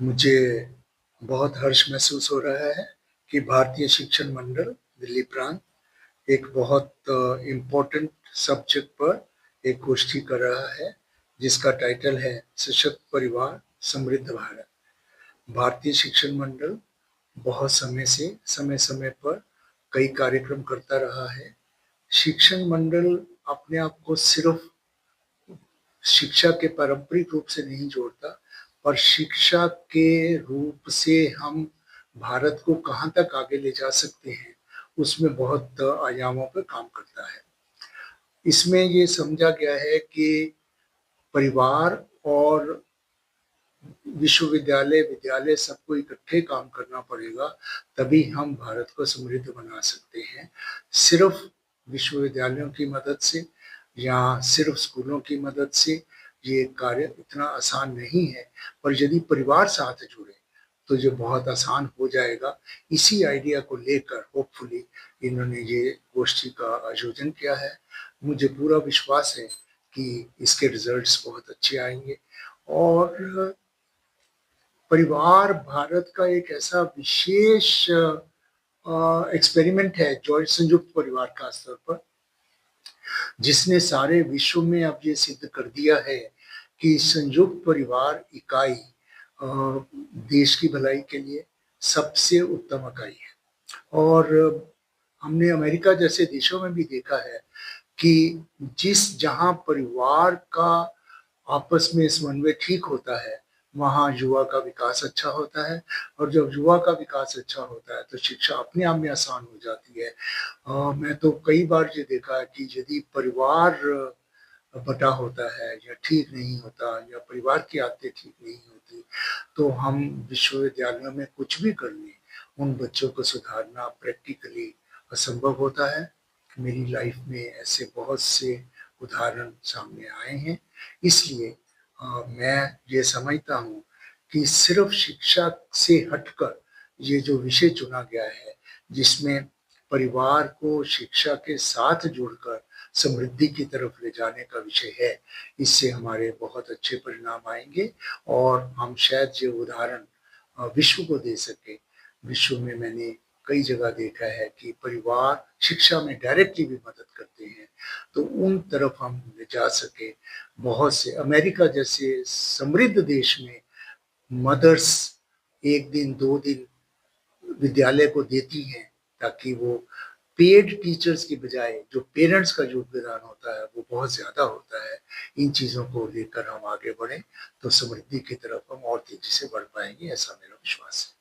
मुझे बहुत हर्ष महसूस हो रहा है कि भारतीय शिक्षण मंडल दिल्ली प्रांत एक बहुत इम्पोर्टेंट सब्जेक्ट पर एक गोष्ठी कर रहा है जिसका टाइटल है सशक्त परिवार समृद्ध भारत। भारतीय शिक्षण मंडल बहुत समय समय पर कई कार्यक्रम करता रहा है। शिक्षण मंडल अपने आप को सिर्फ शिक्षा के पारंपरिक रूप से नहीं जोड़ता, पर शिक्षा के रूप से हम भारत को कहाँ तक आगे ले जा सकते हैं, उसमें बहुत आयामों पर काम करता है। इसमें ये समझा गया है कि परिवार और विश्वविद्यालय, विद्यालय सबको इकट्ठे काम करना पड़ेगा, तभी हम भारत को समृद्ध बना सकते हैं। सिर्फ विश्वविद्यालयों की मदद से या सिर्फ स्कूलों की मदद से ये कार्य इतना आसान नहीं है, पर यदि परिवार साथ जुड़े तो ये बहुत आसान हो जाएगा। इसी आइडिया को लेकर होपफुली इन्होंने ये गोष्ठी का आयोजन किया है। मुझे पूरा विश्वास है कि इसके रिजल्ट्स बहुत अच्छे आएंगे और परिवार भारत का एक ऐसा विशेष एक्सपेरिमेंट है जो संयुक्त परिवार खास तौर पर, जिसने सारे विश्व में अब ये सिद्ध कर दिया है कि संयुक्त परिवार इकाई देश की भलाई के लिए सबसे उत्तम इकाई है। और हमने अमेरिका जैसे देशों में भी देखा है कि जहां परिवार का आपस में समन्वय ठीक होता है, वहाँ युवा का विकास अच्छा होता है, और जब युवा का विकास अच्छा होता है तो शिक्षा अपने आप में आसान हो जाती है। मैं तो कई बार ये देखा है कि यदि परिवार बटा होता है या ठीक नहीं होता या परिवार की आदतें ठीक नहीं होती, तो हम विश्वविद्यालयों में कुछ भी कर लें, उन बच्चों को सुधारना प्रैक्टिकली असंभव होता है। मेरी लाइफ में ऐसे बहुत से उदाहरण सामने आए हैं। इसलिए मैं ये समझता हूँ कि सिर्फ शिक्षा से हटकर ये जो विषय चुना गया है, जिसमें परिवार को शिक्षा के साथ जोड़कर समृद्धि की तरफ ले जाने का विषय है, इससे हमारे बहुत अच्छे परिणाम आएंगे और हम शायद ये उदाहरण विश्व को दे सके। विश्व में मैंने कई जगह देखा है कि परिवार शिक्षा में डायरेक्टली भी मदद करते हैं, तो उन तरफ हम ले जा सके। बहुत से अमेरिका जैसे समृद्ध देश में मदर्स 1 दिन 2 दिन विद्यालय को देती हैं, ताकि वो पेड टीचर्स की बजाय जो पेरेंट्स का योगदान होता है वो बहुत ज़्यादा होता है। इन चीज़ों को लेकर हम आगे बढ़ें तो समृद्धि की तरफ हम और तेज़ी से बढ़ पाएंगे, ऐसा मेरा विश्वास है।